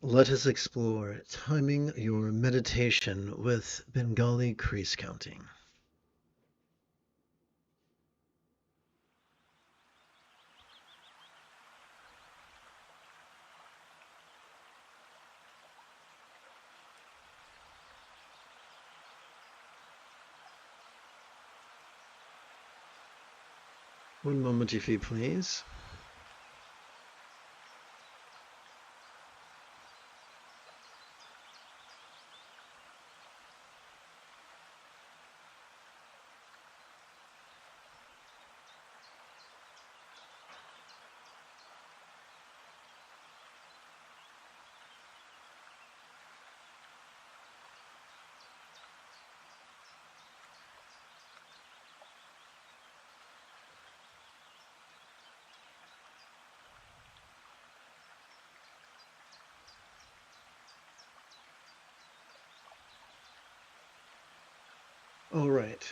Let us explore timing your meditation with Bengali crease counting. One moment, if you please. All right.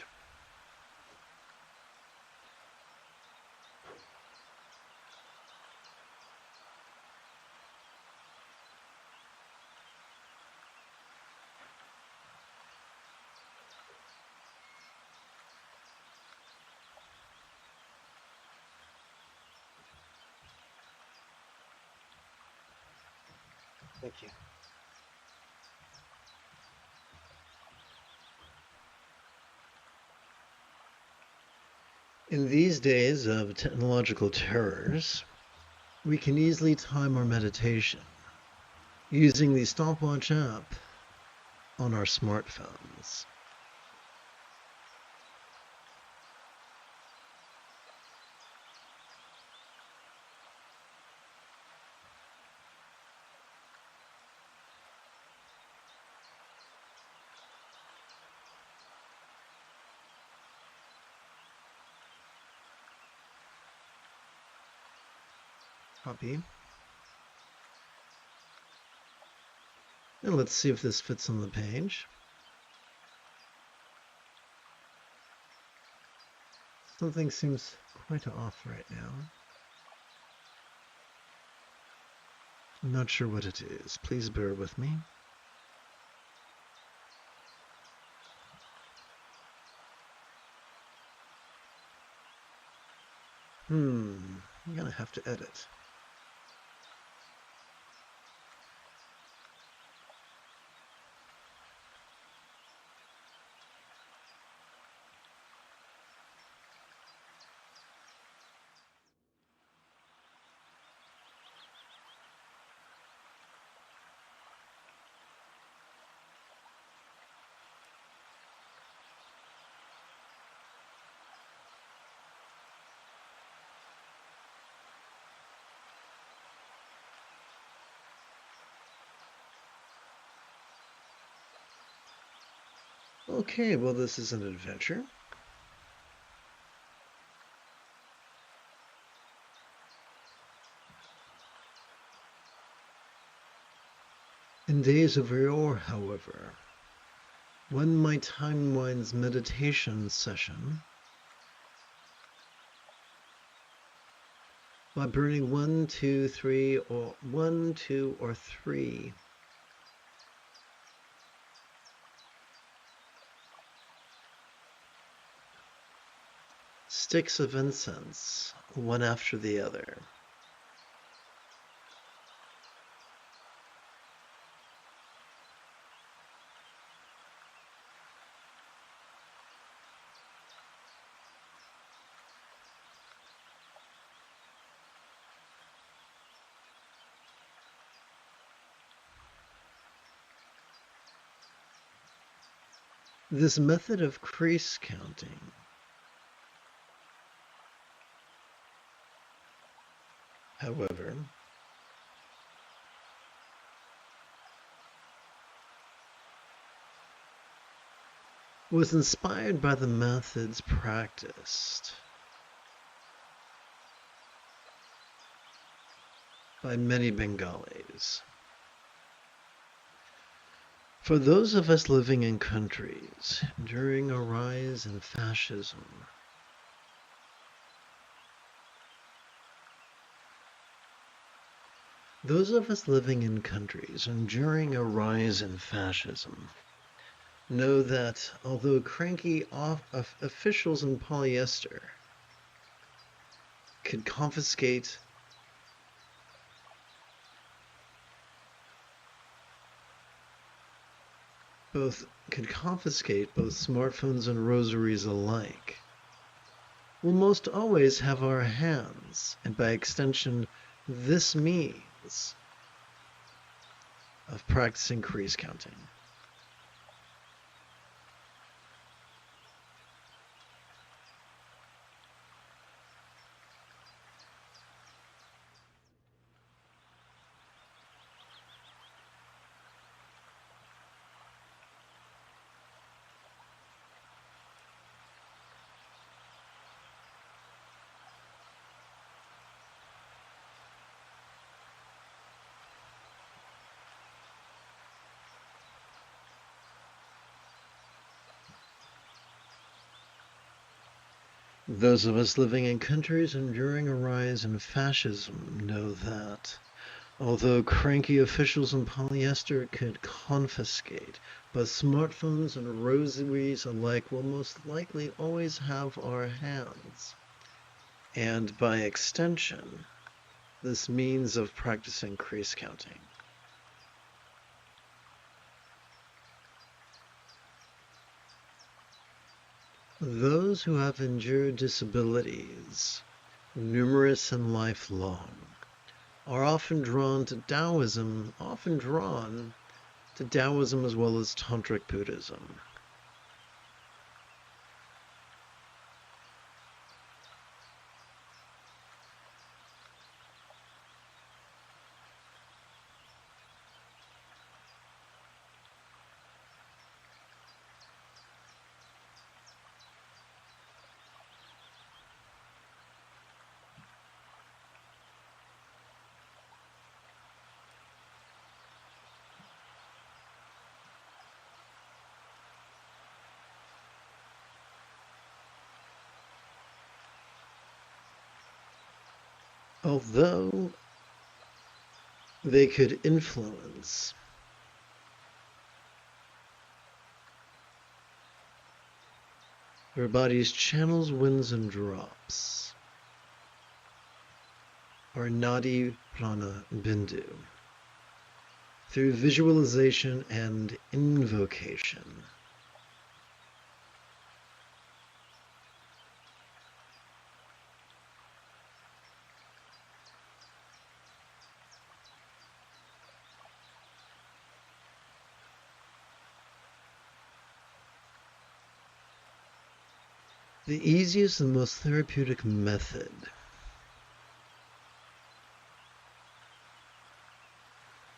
Thank you. In these days of technological terrors, we can easily time our meditation using the stopwatch app on our smartphones. Copy. And let's see if this fits on the page. Something seems quite off right now. I'm not sure what it is. Please bear with me. I'm gonna have to edit. Okay, well, this is an adventure. In days of yore, however, when my time one's meditation session by burning 1, 2, 3, or 1, 2, or 3 sticks of incense, one after the other. This method of crease counting however, was inspired by the methods practiced by many Bengalis. For those of us living in countries during a rise in fascism, Those of us living in countries enduring a rise in fascism know that although cranky officials in polyester could confiscate both smartphones and rosaries alike, we'll most always have our hands, and by extension, this means of practicing crease counting. Those of us living in countries enduring a rise in fascism know that, although cranky officials in polyester could confiscate, but smartphones and rosaries alike will most likely always have our hands. And by extension, this means of practicing crease counting. Those who have endured disabilities, numerous and lifelong, are often drawn to Taoism as well as Tantric Buddhism. Although they could influence your body's channels, winds, and drops, or nadi prana bindu, through visualization and invocation. The easiest and most therapeutic method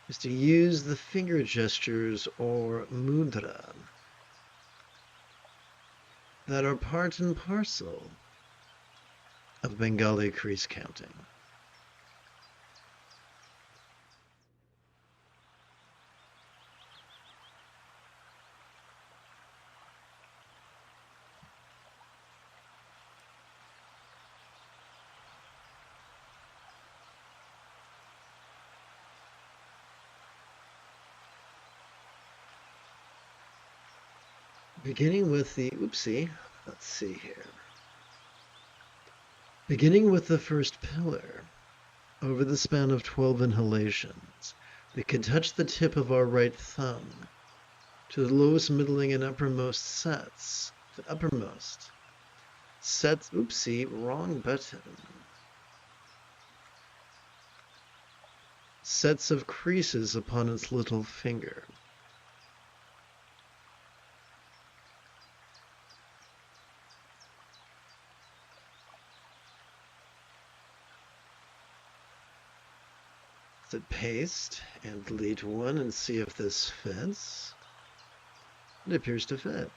is to use the finger gestures or mudra that are part and parcel of Bengali crease counting. Beginning with the, let's see here. Beginning with the first pillar, over the span of 12 inhalations, we can touch the tip of our right thumb to the lowest, middling, and uppermost sets. The uppermost sets, wrong button. Sets of creases upon its little finger. So paste and delete one and see if this fits. It appears to fit.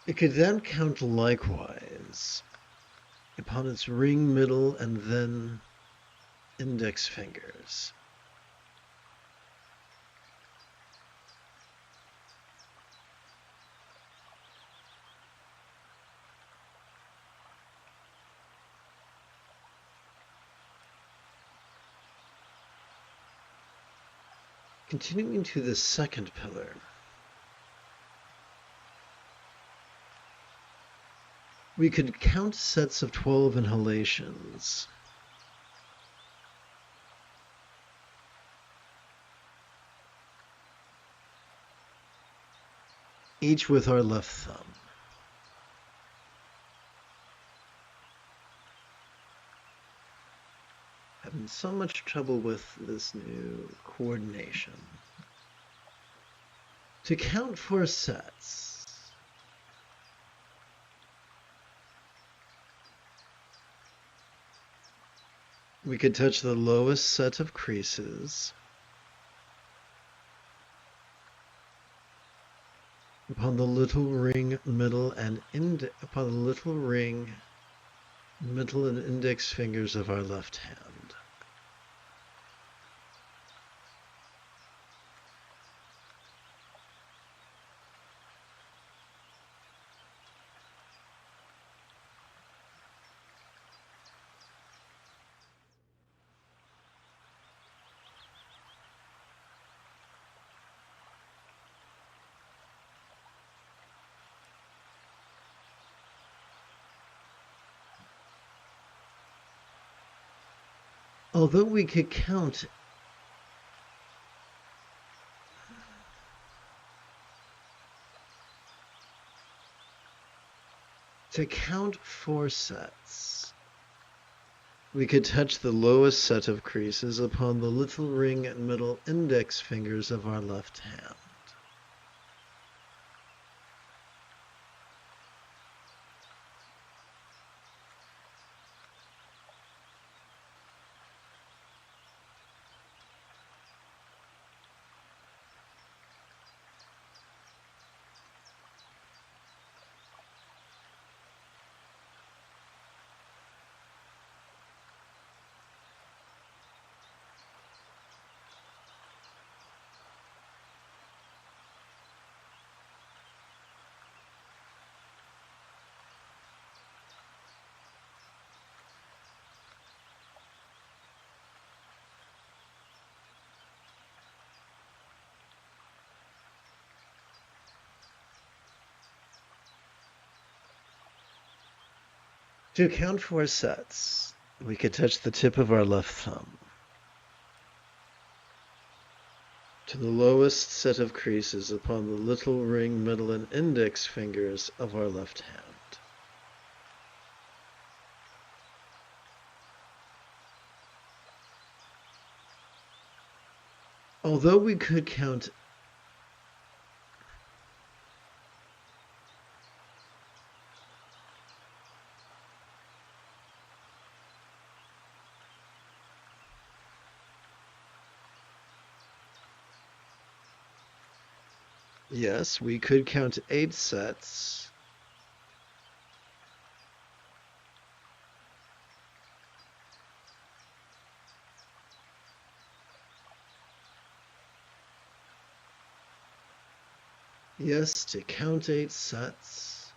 It could then count likewise upon its ring, middle, and then index fingers. Continuing to the second pillar. We could count sets of 12 inhalations. Each with our left thumb. Having so much trouble with this new coordination. To count 4 sets. We could touch the lowest set of creases upon the little ring, middle, and upon the little ring, middle, and index fingers of our left hand. Although we could count to count 4 sets, we could touch the lowest set of creases upon the little ring and middle index fingers of our left hand. To count 4 sets, we could touch the tip of our left thumb to the lowest set of creases upon the little ring, middle, and index fingers of our left hand. Although we could count Yes, we could count 8 sets. Yes, to count 8 sets,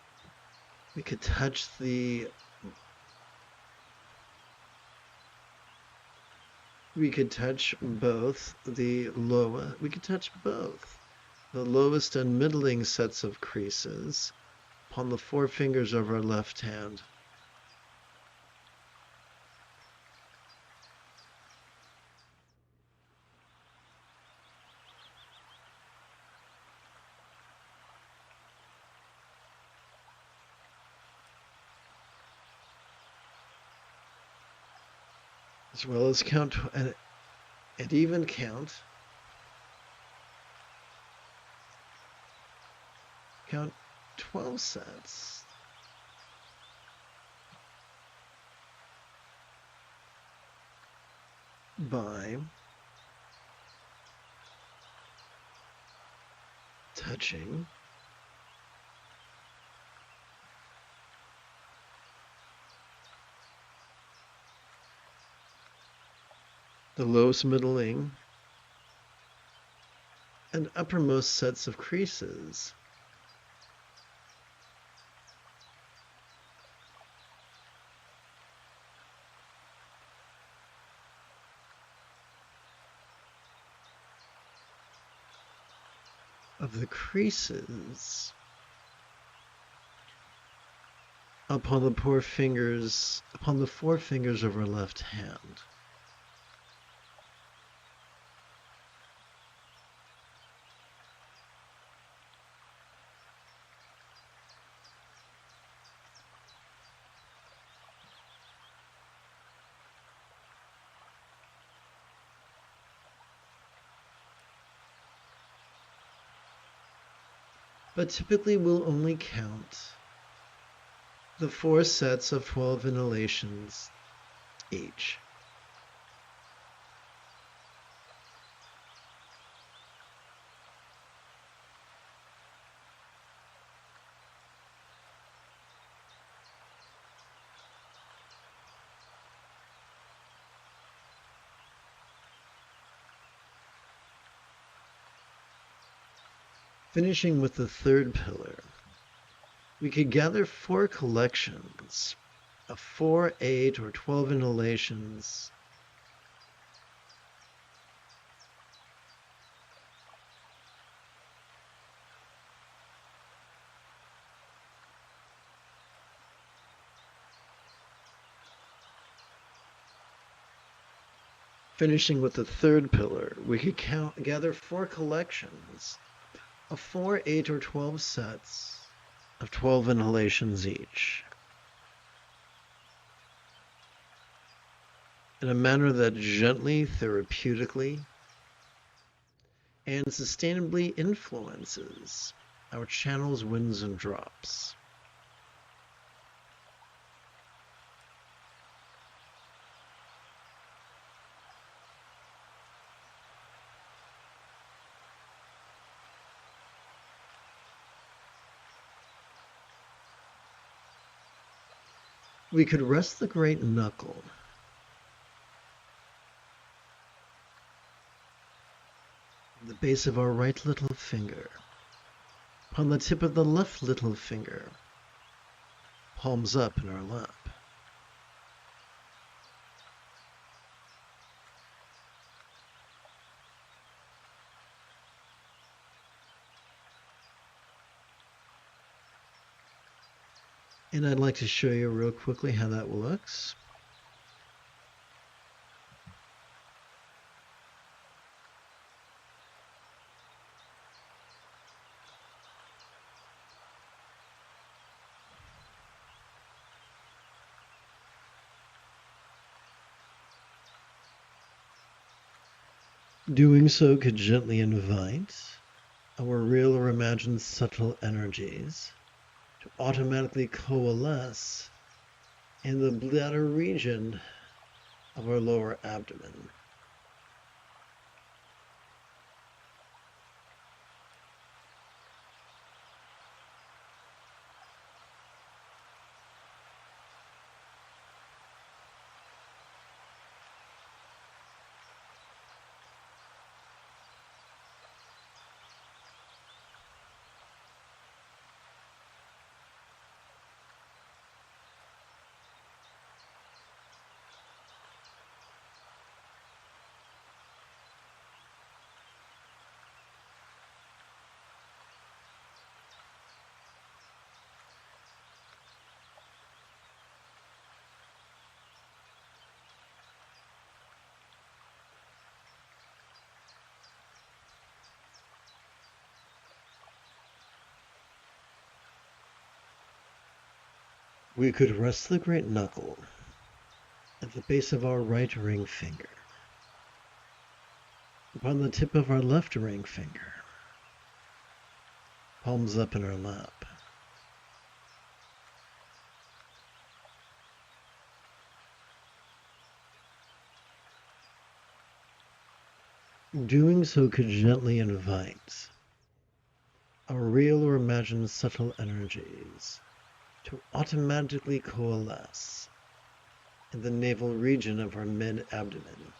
we could touch the we could touch both the lowest and middling sets of creases upon the 4 fingers of our left hand. As well as count an even count. Count 12 sets. By touching the lowest, middling, and uppermost sets of creases. of the creases upon the four fingers of our left hand. But typically we'll only count the 4 sets of 12 inhalations each. Finishing with the third pillar, we could gather 4 collections of 4, 8, or 12 inhalations Finishing with the third pillar, we could gather 4 collections of 4, 8, or 12 sets of 12 inhalations each, in a manner that gently, therapeutically, and sustainably influences our channel's winds and drops. We could rest the great knuckle at the base of our right little finger, upon the tip of the left little finger, palms up in our lap. And I'd like to show you real quickly how that looks. Doing so could gently invite our real or imagined subtle energies to automatically coalesce in the bladder region of our lower abdomen. We could rest the great knuckle at the base of our right ring finger, upon the tip of our left ring finger, palms up in our lap. Doing so could gently invite our real or imagined subtle energies to automatically coalesce in the navel region of our mid-abdomen.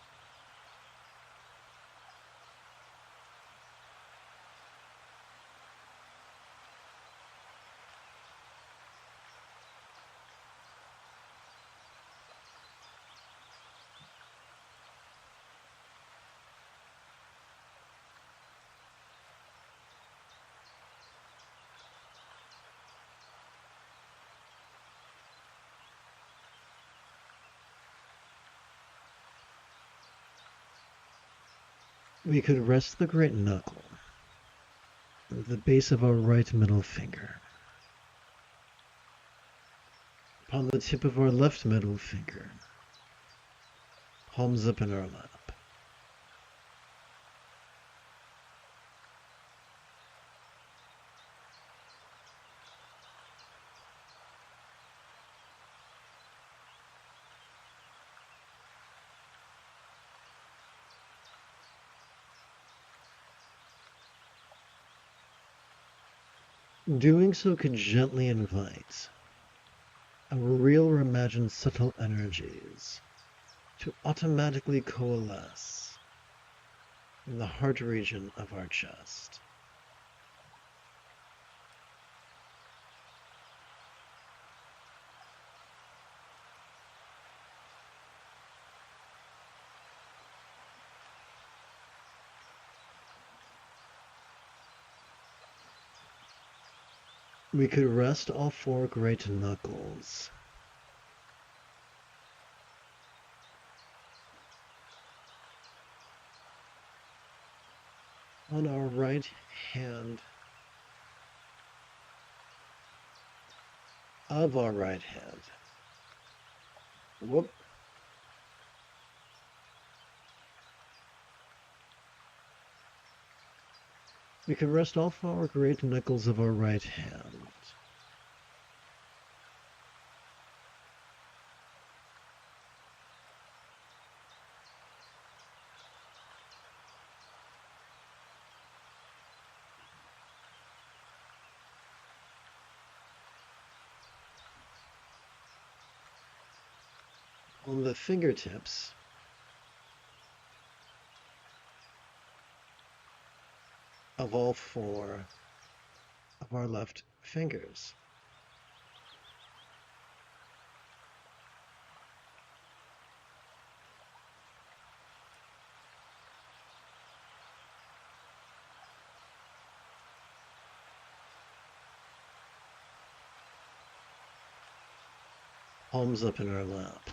We could rest the great knuckle at the base of our right middle finger, upon the tip of our left middle finger, palms up in our lap. Doing so could gently invite our real or imagined subtle energies to automatically coalesce in the heart region of our chest. We could rest all four great knuckles on our right hand of our right hand. Whoop. We could rest all four great knuckles of our right hand on the fingertips of all four of our left fingers. Palms up in our lap.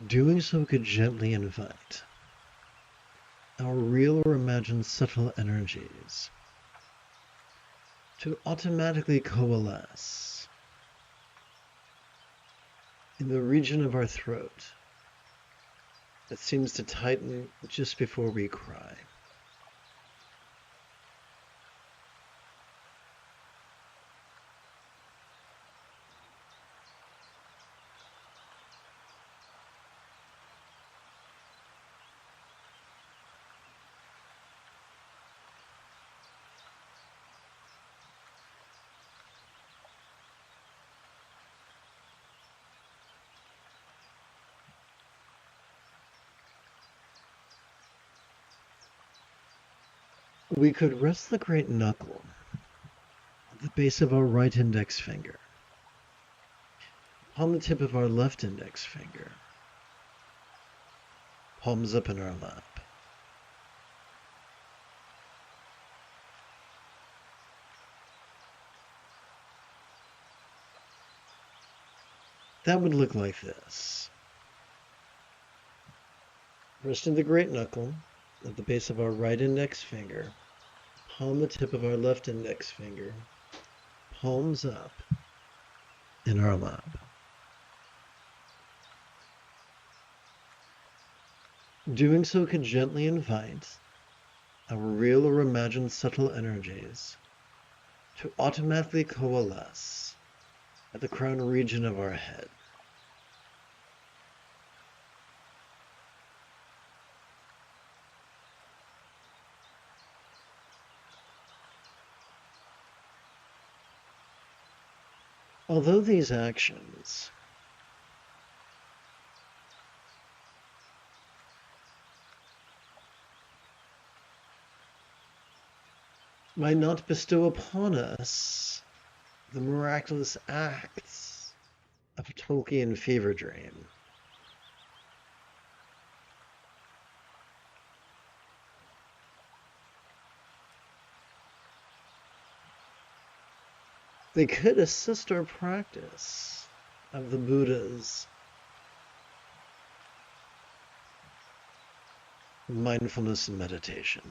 Doing so could gently invite our real or imagined subtle energies to automatically coalesce in the region of our throat that seems to tighten just before we cry. We could rest the great knuckle at the base of our right index finger, upon the tip of our left index finger, palms up in our lap. That would look like this. Resting the great knuckle at the base of our right index finger, upon the tip of our left index finger, palms up in our lap. Doing so could gently invite our real or imagined subtle energies to automatically coalesce at the crown region of our head. Although these actions might not bestow upon us the miraculous acts of a Tolkien fever dream, They could assist our practice of the Buddha's mindfulness and meditation.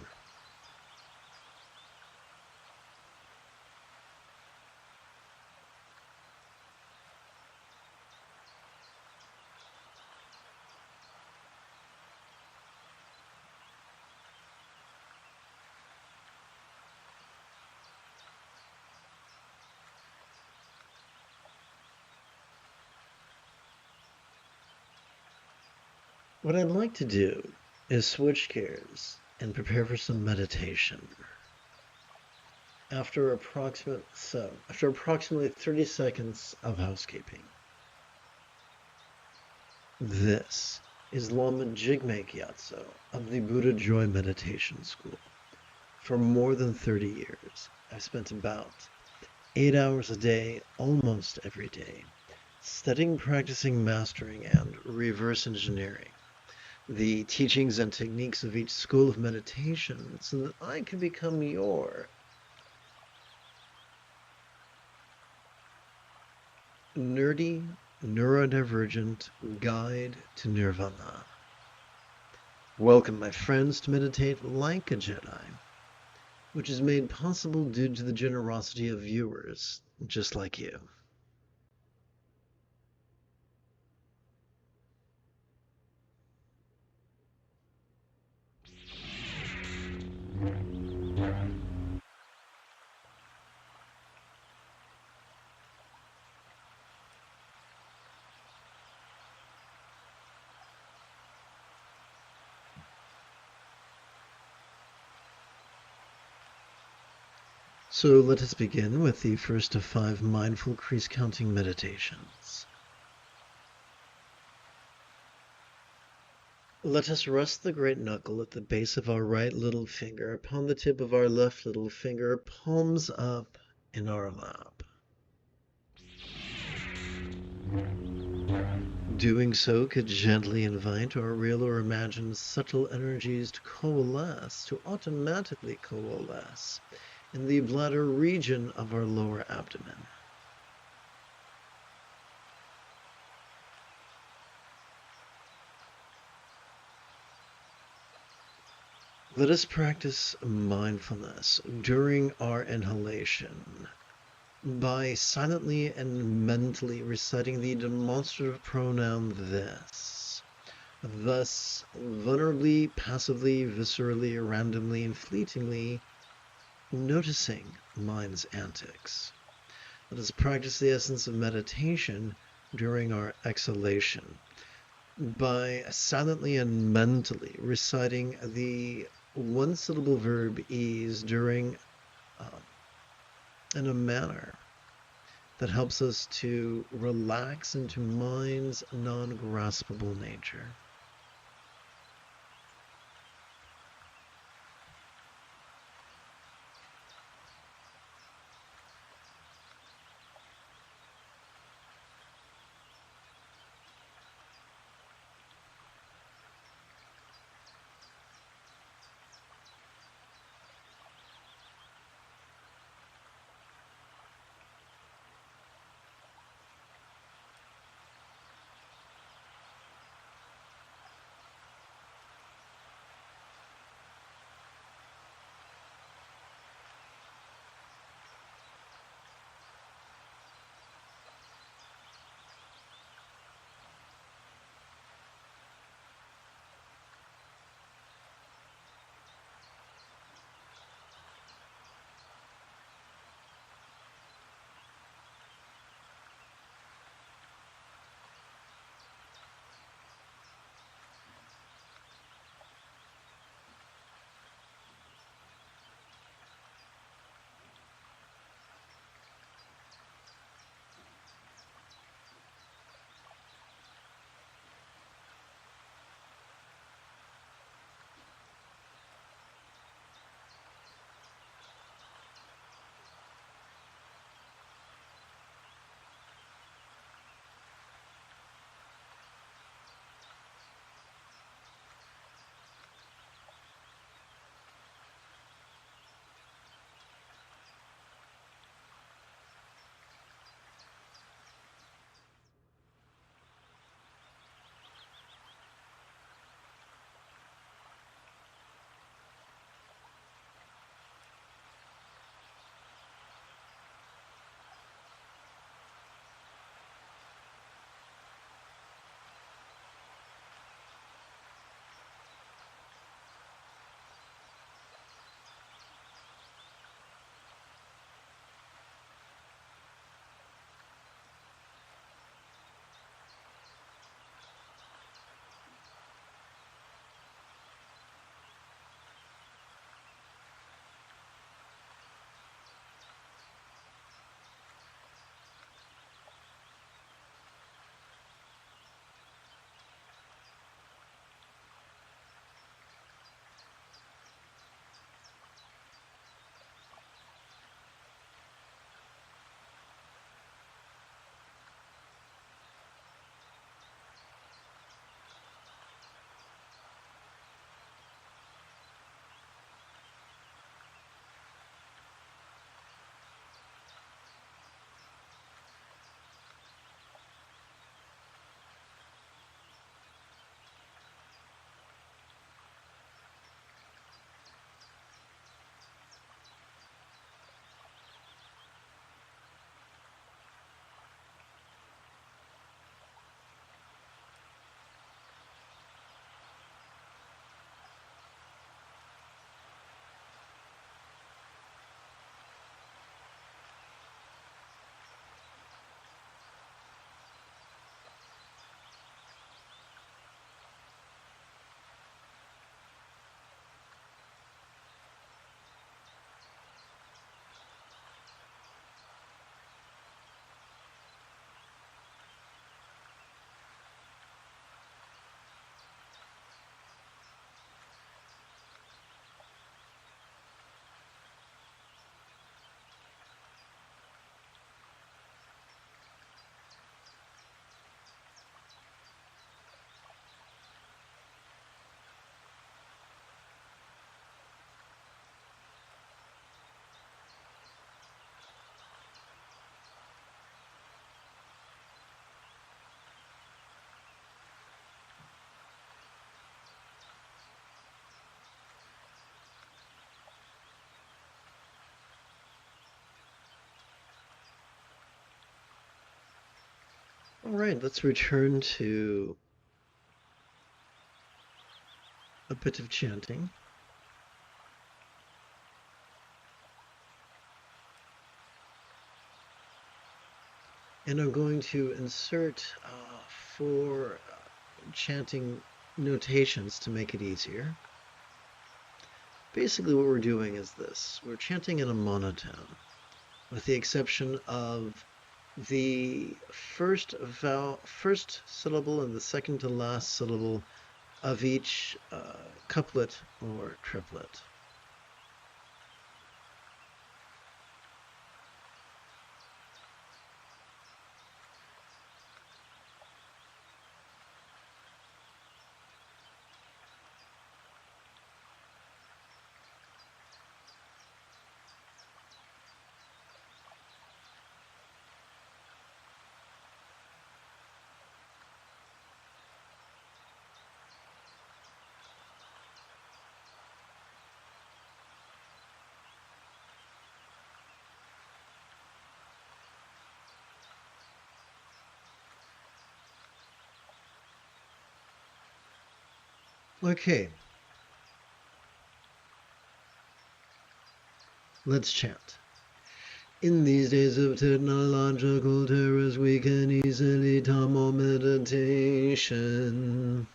What I'd like to do is switch gears and prepare for some meditation. After approximately 30 seconds of housekeeping. This is Lama Jigme Gyatso of the Buddha Joy Meditation School. For more than 30 years, I've spent about 8 hours a day, almost every day, studying, practicing, mastering, and reverse engineering the teachings and techniques of each school of meditation so that I can become your nerdy, neurodivergent guide to nirvana. Welcome, my friends, to meditate like a Jedi, which is made possible due to the generosity of viewers just like you. So let us begin with the first of 5 mindful crease counting meditations. Let us rest the great knuckle at the base of our right little finger upon the tip of our left little finger, palms up in our lap. Doing so could gently invite our real or imagined subtle energies to automatically coalesce in the bladder region of our lower abdomen. Let us practice mindfulness during our inhalation by silently and mentally reciting the demonstrative pronoun this. Thus, vulnerably, passively, viscerally, randomly, and fleetingly noticing mind's antics. Let us practice the essence of meditation during our exhalation by silently and mentally reciting the one-syllable verb ease during in a manner that helps us to relax into mind's non-graspable nature. All right, let's return to a bit of chanting. And I'm going to insert 4 chanting notations to make it easier. Basically what we're doing is this. We're chanting in a monotone, with the exception of the first syllable and the second to last syllable of each couplet or triplet. Okay, let's chant. In these days of technological terrors, we can easily tumble meditation.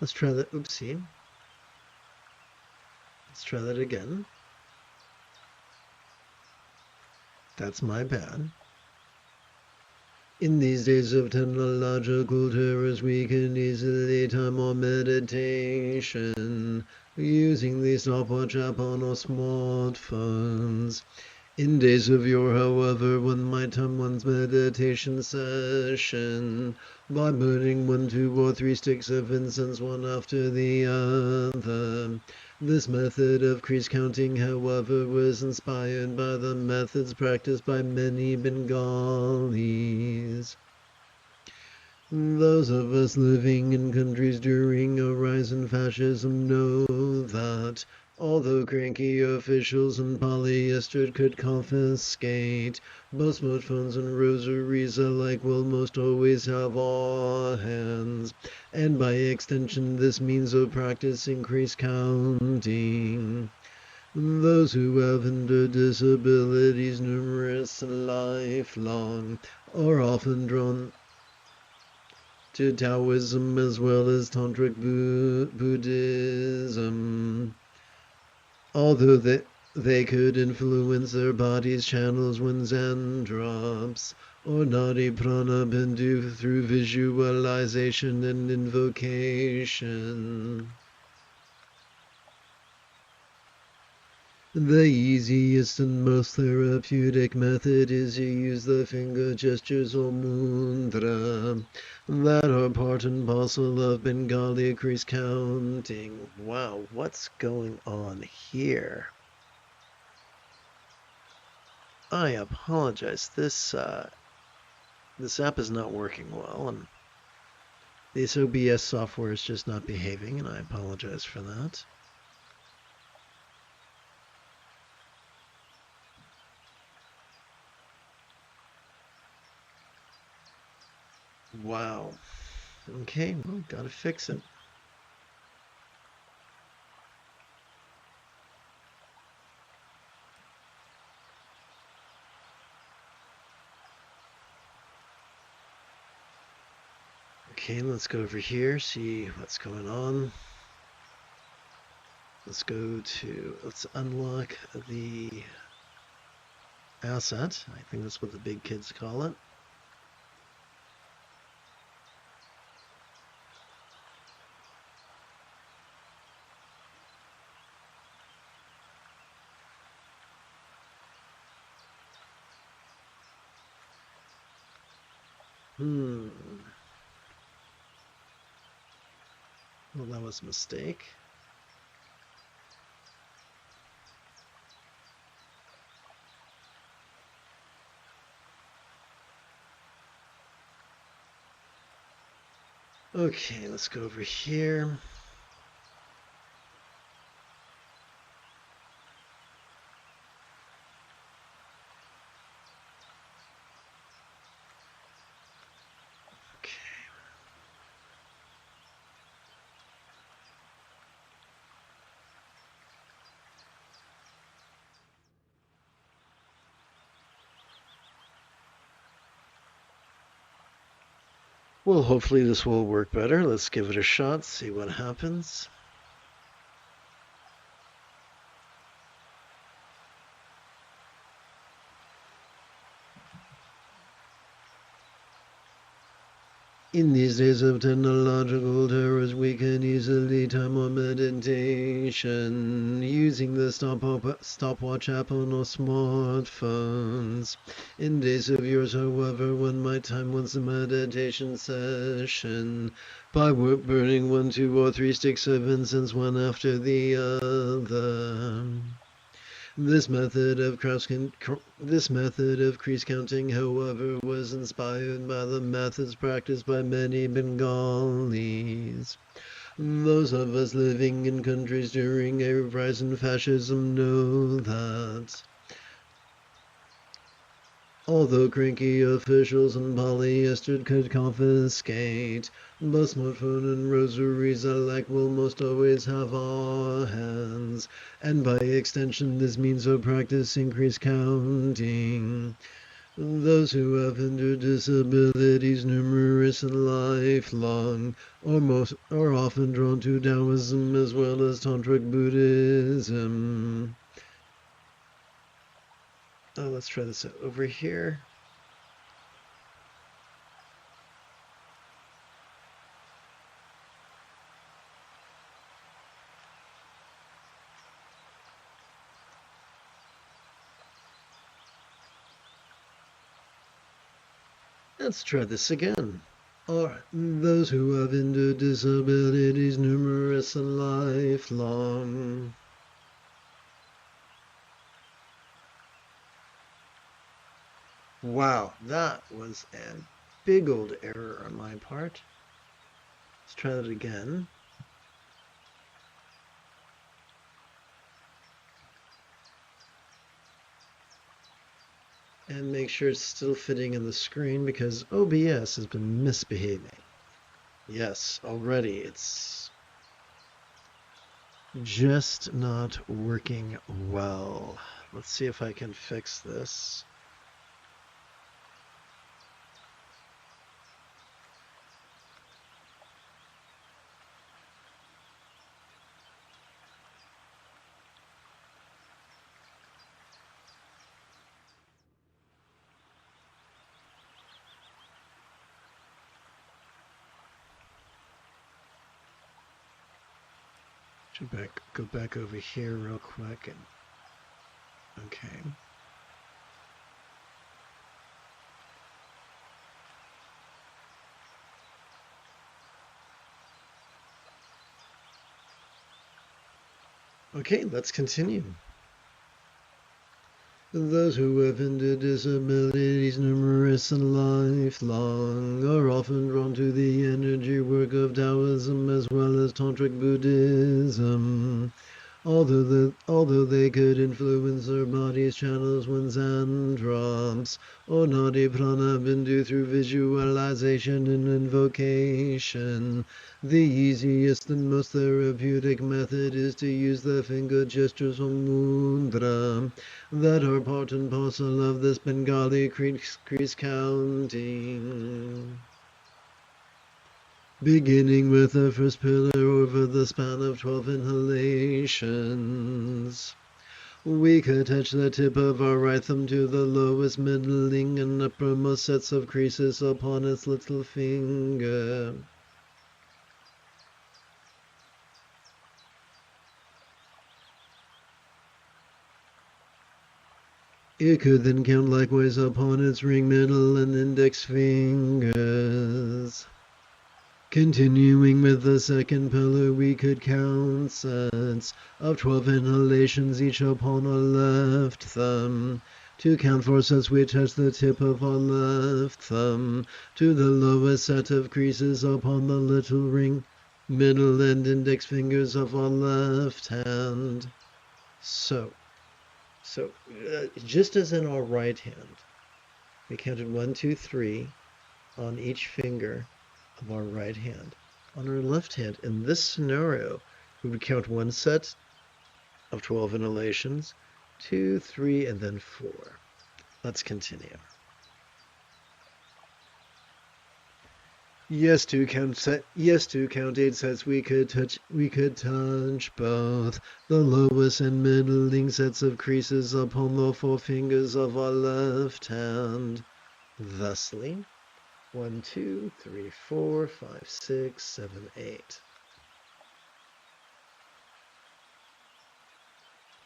Let's try that. Oopsie. Let's try that again. That's my bad. In these days of technological terrors, we can easily time our meditation using the stopwatch app on our smartphones. In days of yore, however, one might time one's meditation session by burning 1, 2, or 3 sticks of incense one after the other. This method of crease counting, however, was inspired by the methods practiced by many Bengalis. Those of us living in countries during a rise in fascism know that although cranky officials and polyester could confiscate, both smartphones and rosaries alike will most always have our hands, and by extension this means of practicing crease counting. Those who have endured disabilities numerous and lifelong are often drawn to Taoism as well as Tantric Buddhism. Although they could influence their body's channels when Zen drops, or Nadi Prana Bindu through visualization and invocation. The easiest and most therapeutic method is to use the finger gestures or mudra that are part and parcel of Bengali Crease counting. Wow, what's going on here? I apologize. This app is not working well, and this OBS software is just not behaving, and I apologize for that. Wow. Okay, well, gotta fix it. Okay, let's go over here, see what's going on. Let's unlock the asset. I think that's what the big kids call it. Well, that was a mistake. Okay, let's go over here. Okay. Well, hopefully this will work better. Let's give it a shot, see what happens. In these days of technological terrors, we can easily time our meditation using the stopwatch app on our smartphones. In days of yours, however, one might time one's meditation session by burning 1, 2, or 3 sticks of incense one after the other. This method of crease counting, however, was inspired by the methods practiced by many Bengalis. Those of us living in countries during a rise in fascism know that although cranky officials in polyester could confiscate, but smartphone and rosaries alike will most always have our hands, and by extension this means of practicing crease counting. Those who have endured disabilities numerous and lifelong are often drawn to Taoism as well as Tantric Buddhism. Oh, let's try this out over here. Let's try this again. Alright, those who have endured disabilities numerous and lifelong. Wow, that was a big old error on my part. Let's try that again. And make sure it's still fitting in the screen because OBS has been misbehaving. Yes, already it's just not working well. Let's see if I can fix this. Should go back over here real quick and okay. Okay, let's continue. Those who have endured disabilities numerous and lifelong are often drawn to the energy work of Taoism as well as Tantric Buddhism. Although they could influence their body's channels when Zen drops, or Nadi Prana Bindu through visualization and invocation, the easiest and most therapeutic method is to use the finger gestures or mudra that are part and parcel of this Bengali crease counting. Beginning with the first pillar over the span of 12 inhalations. We could touch the tip of our right thumb to the lowest, middling, and uppermost sets of creases upon its little finger. It could then count likewise upon its ring, middle, and index fingers. Continuing with the second pillar, we could count sets of 12 inhalations, each upon our left thumb. To count 4 sets, we attach the tip of our left thumb to the lowest set of creases upon the little ring, middle and index fingers of our left hand. So just as in our right hand, we counted 1, 2, 3 on each finger of our right hand. On our left hand, in this scenario, we would count 1 set of 12 inhalations, 2, 3, and then 4. Let's continue. Yes, to count 8 sets, we could touch both the lowest and middling sets of creases upon the 4 fingers of our left hand. Thusly, 1, 2, 3, 4, 5, 6, 7, 8.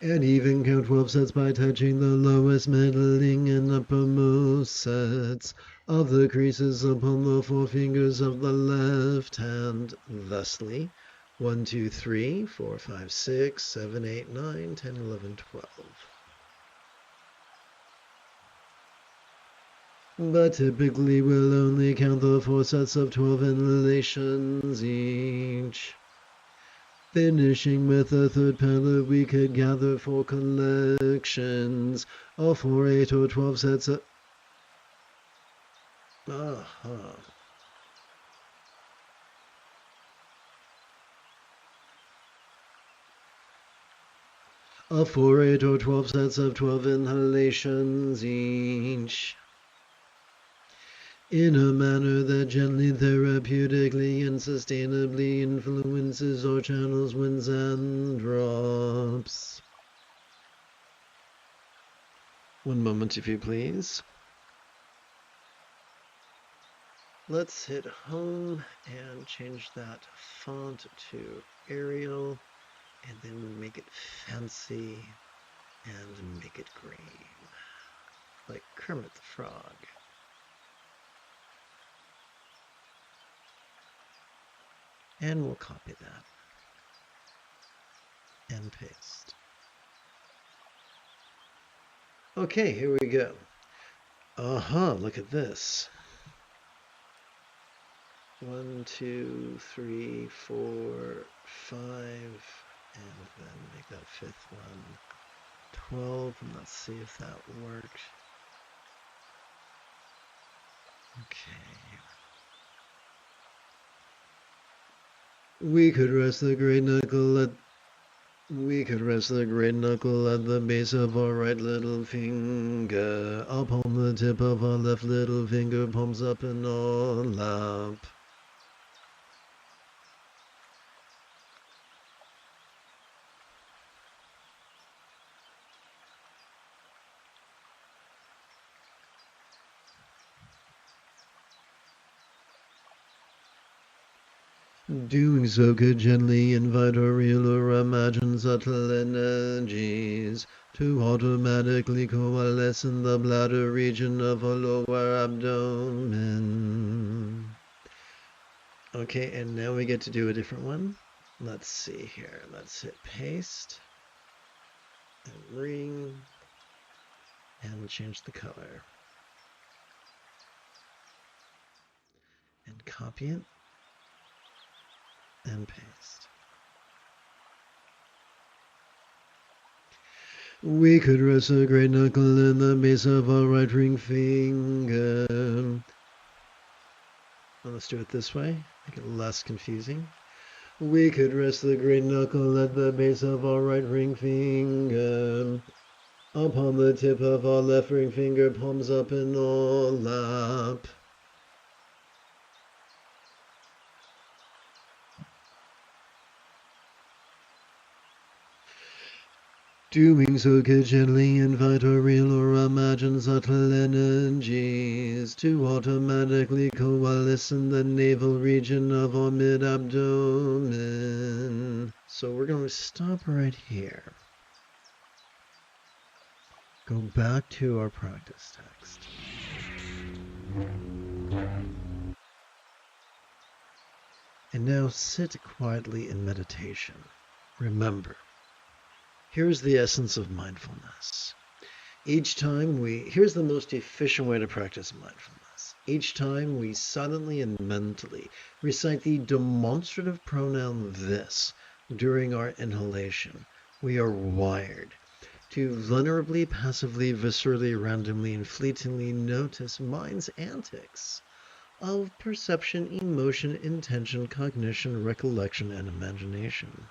And even count 12 sets by touching the lowest, middling, and uppermost sets of the creases upon the 4 fingers of the left hand. Thusly, 1, 2, 3, 4, 5, 6, 7, 8, 9, 10, 11, 12. But typically we'll only count the 4 sets of 12 inhalations each. Finishing with the third pillar, we could gather 4 collections of 4, 8, or 12 sets of... of 4, 8, or 12 sets of 12 inhalations each, in a manner that gently, therapeutically, and sustainably influences or channels winds and drops. One moment, if you please. Let's hit home and change that font to Arial, and then we make it fancy and make it green, like Kermit the Frog. And we'll copy that and paste. Okay, here we go. Look at this. 1, 2, 3, 4, 5, and then make that 5th one 12, and let's see if that worked. Okay. We could rest the great knuckle at the base of our right little finger, upon the tip of our left little finger, palms up in our lap. Doing so could gently invite or real or imagine subtle energies to automatically coalesce in the bladder region of our lower abdomen. Okay, and now we get to do a different one. Let's see here. Let's hit paste and ring and change the color. And copy it and paste. We could rest a great knuckle in the base of our right ring finger. Well, let's do it this way, make it less confusing. We could rest the great knuckle at the base of our right ring finger, upon the tip of our left ring finger, palms up in our lap. Doing so could gently invite or real or imagine subtle energies to automatically coalesce in the navel region of our mid-abdomen. So we're going to stop right here. Go back to our practice text. And now sit quietly in meditation. Remember, here's the essence of mindfulness. Here's the most efficient way to practice mindfulness. Each time we silently and mentally recite the demonstrative pronoun this during our inhalation, we are wired to vulnerably, passively, viscerally, randomly, and fleetingly notice mind's antics of perception, emotion, intention, cognition, recollection, and imagination.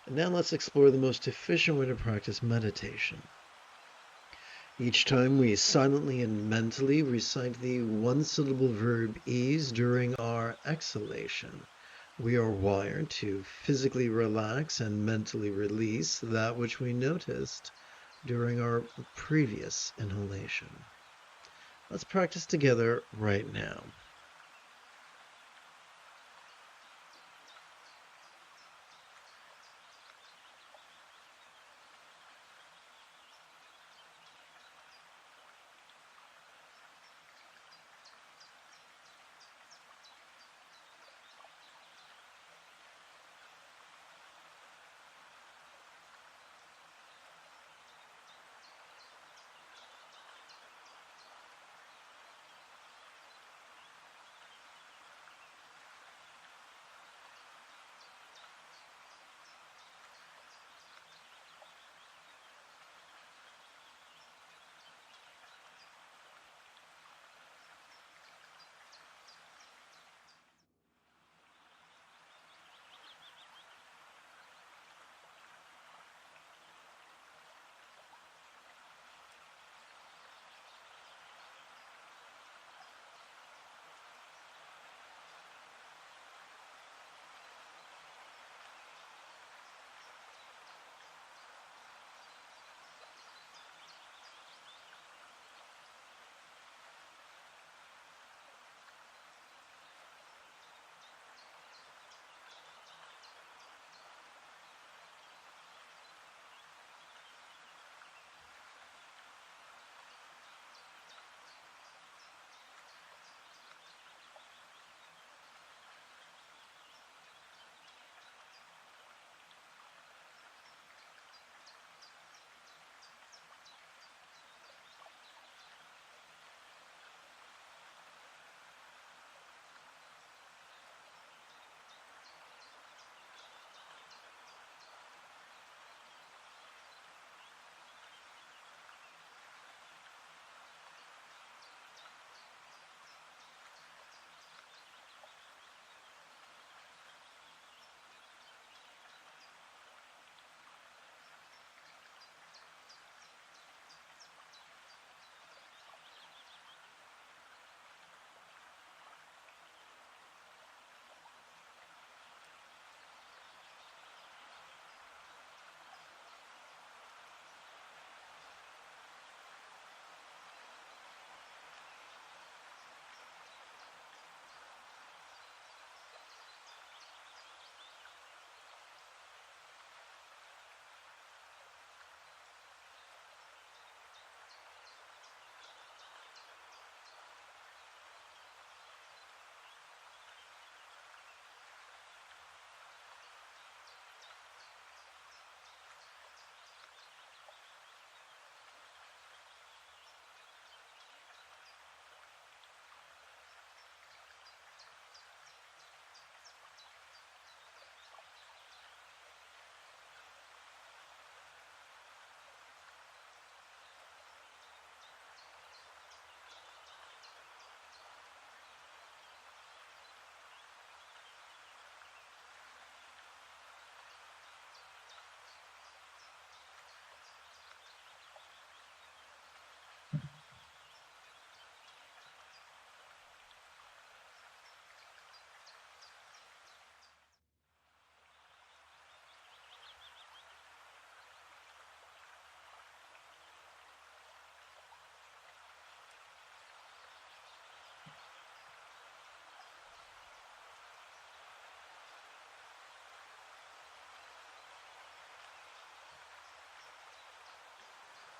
And now let's explore the most efficient way to practice meditation. Each time we silently and mentally recite the one-syllable verb ease during our exhalation, we are wired to physically relax and mentally release that which we noticed during our previous inhalation. Let's practice together right now.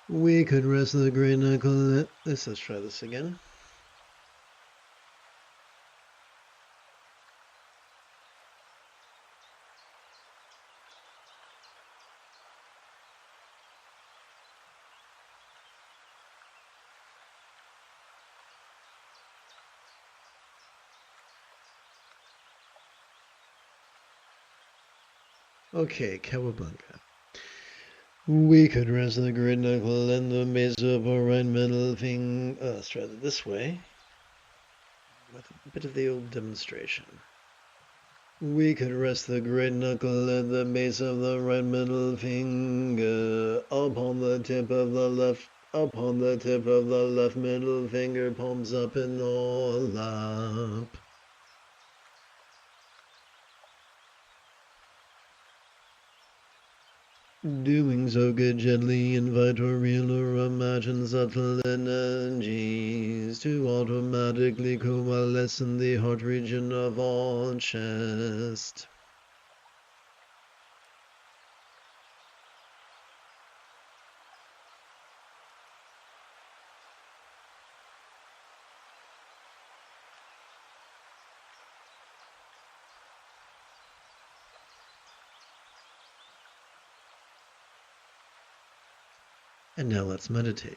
We could rest the great knuckle. Let's try this again. Okay, Cowabunga. We could rest the great knuckle and the base of our right middle finger. Let's try it this way, with a bit of the old demonstration. We could rest the great knuckle at the base of the right middle finger upon the tip of the left middle finger, palms up and all up. Doing so could gently invite or real or imagine subtle energies to automatically coalesce in the heart region of our chest. And now let's meditate.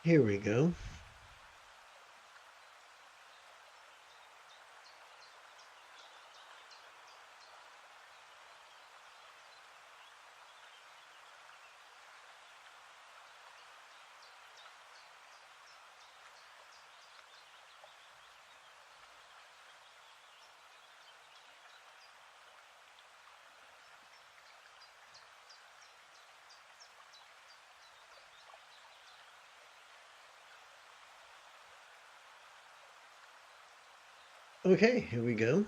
Here we go. Okay, here we go.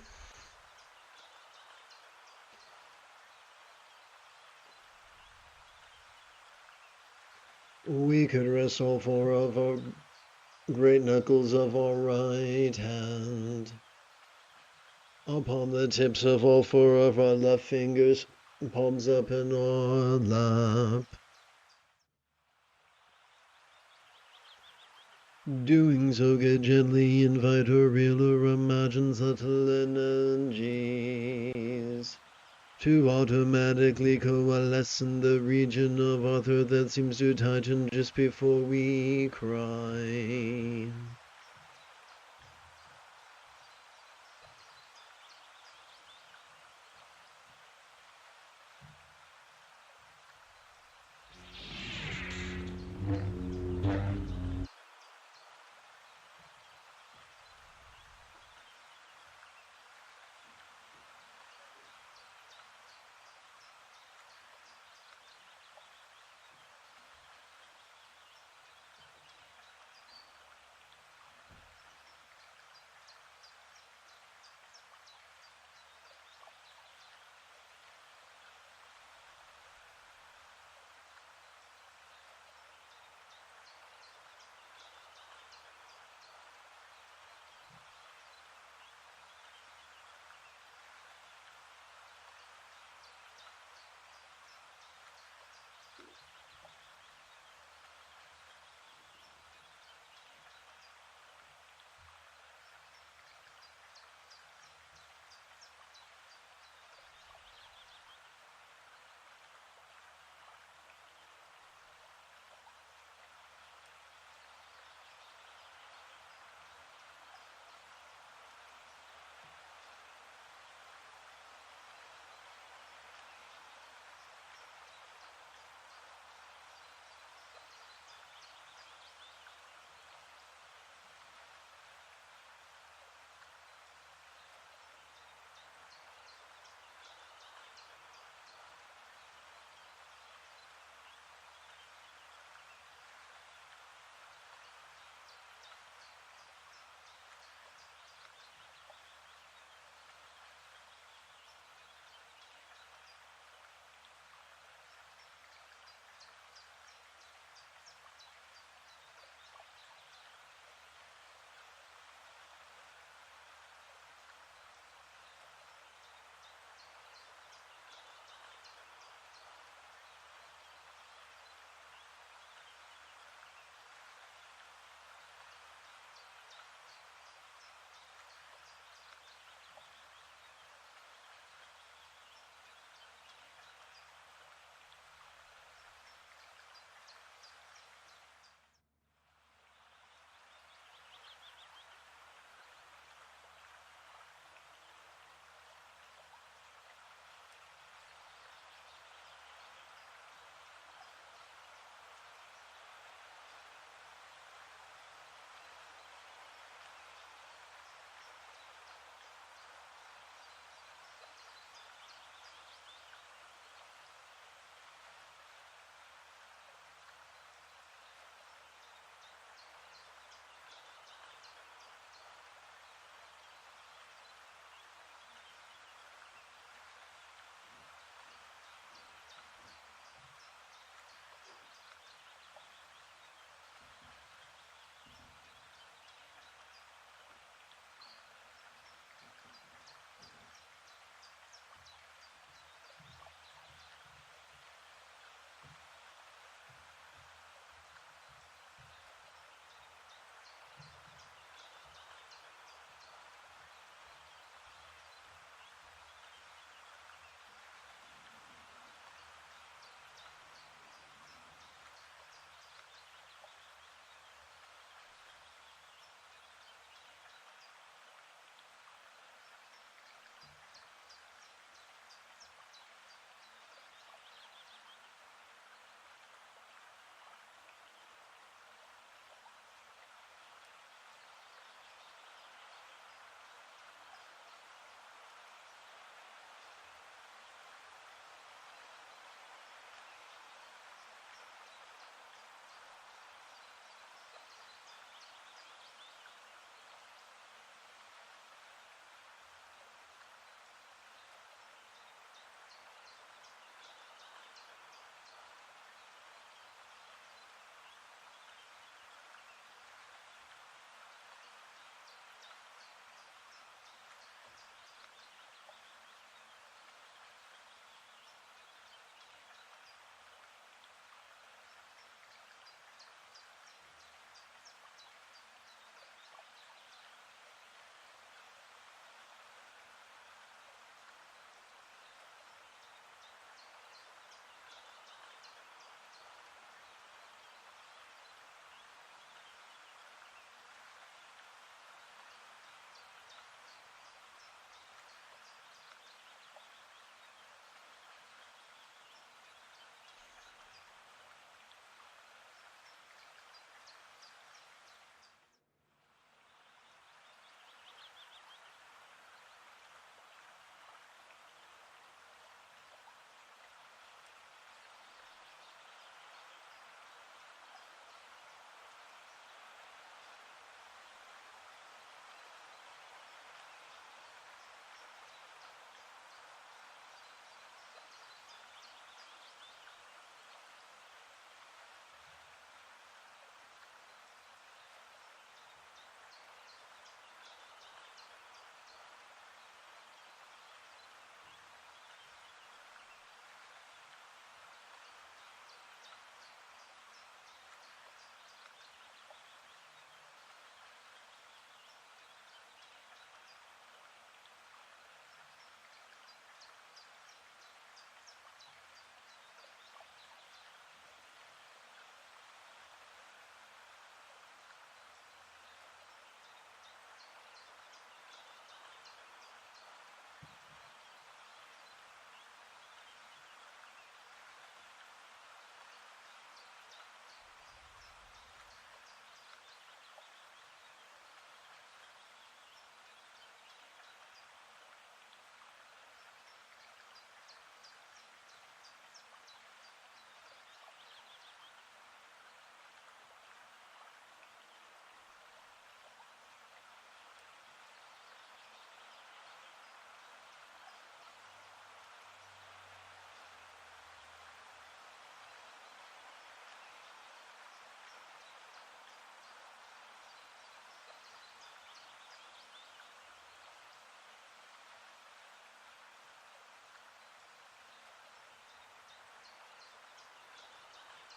We could rest all four of our great knuckles of our right hand upon the tips of all four of our left fingers, palms up in our lap. Doing so, could gently invite or real or imagined subtle energies to automatically coalesce in the region of our throat that seems to tighten just before we cry.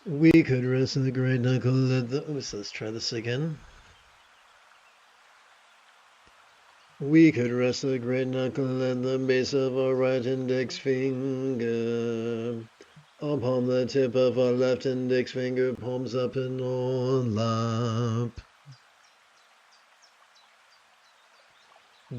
We could rest in the great knuckle at the... Oops, let's try this again. We could rest the great knuckle at the base of our right index finger. Upon the tip of our left index finger, palms up and on lap.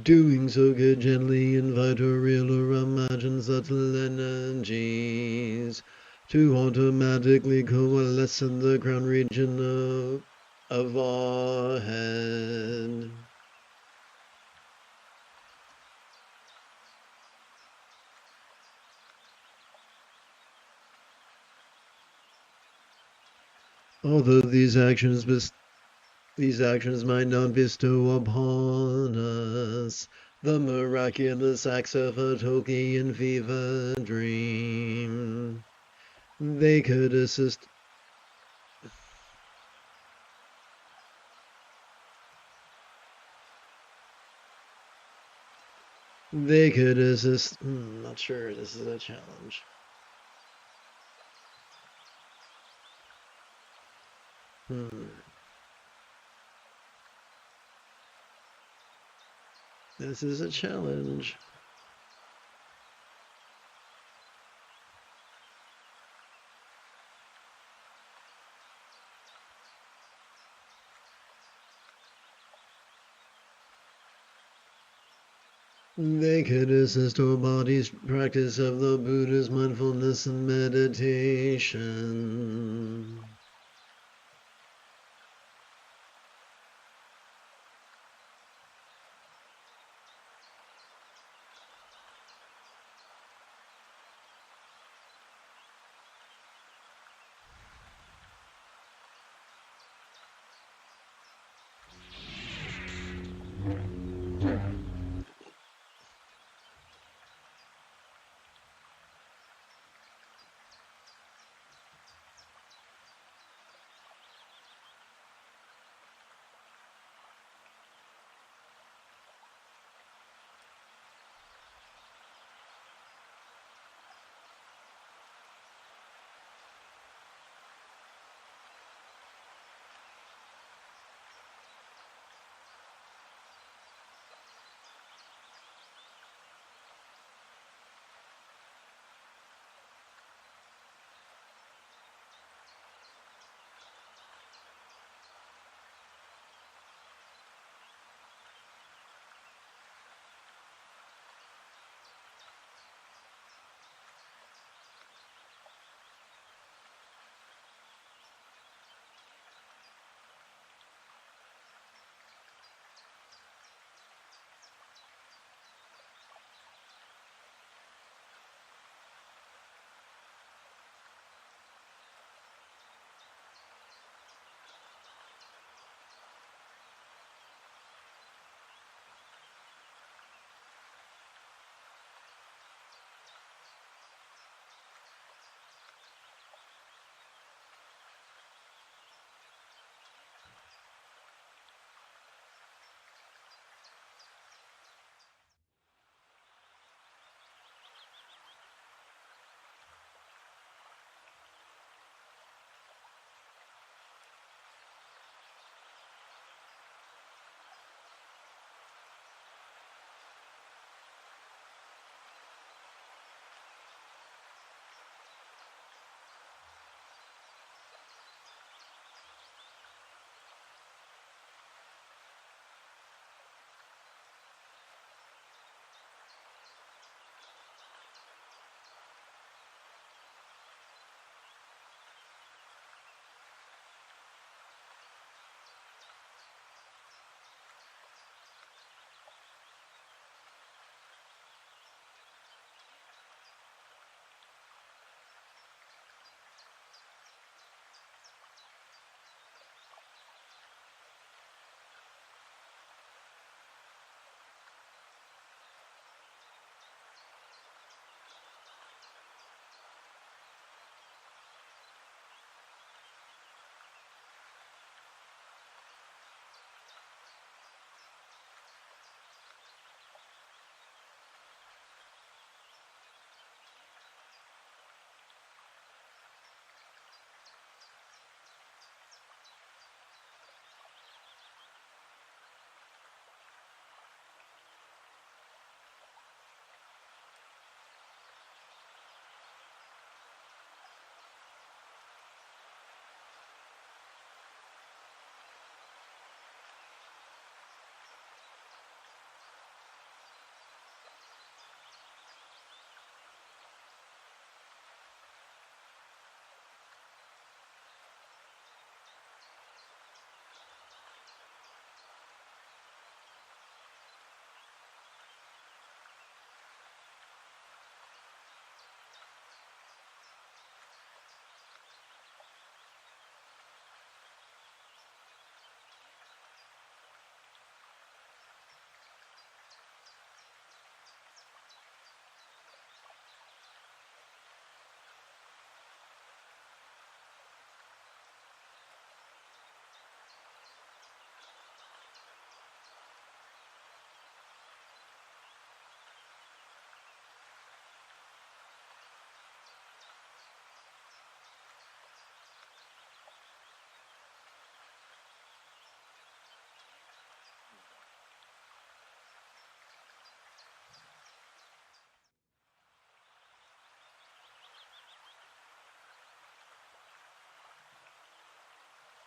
Doing so could gently invite or real or imagine subtle energies to automatically coalesce in the crown region of our head. Although these actions might not bestow upon us the miraculous acts of a Tolkien fever dream, they could assist. Not sure. This is a challenge. This is a challenge. They could assist our body's practice of the Buddha's mindfulness and meditation.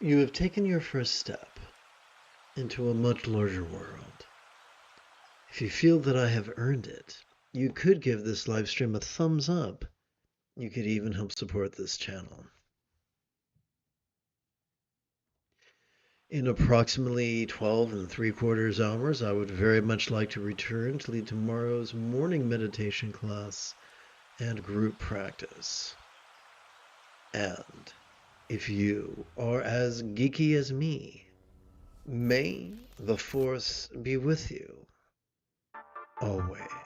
You have taken your first step into a much larger world. If you feel that I have earned it, you could give this live stream a thumbs up. You could even help support this channel. In approximately 12 3/4 hours, I would very much like to return to lead tomorrow's morning meditation class and group practice. And if you are as geeky as me, may the Force be with you always.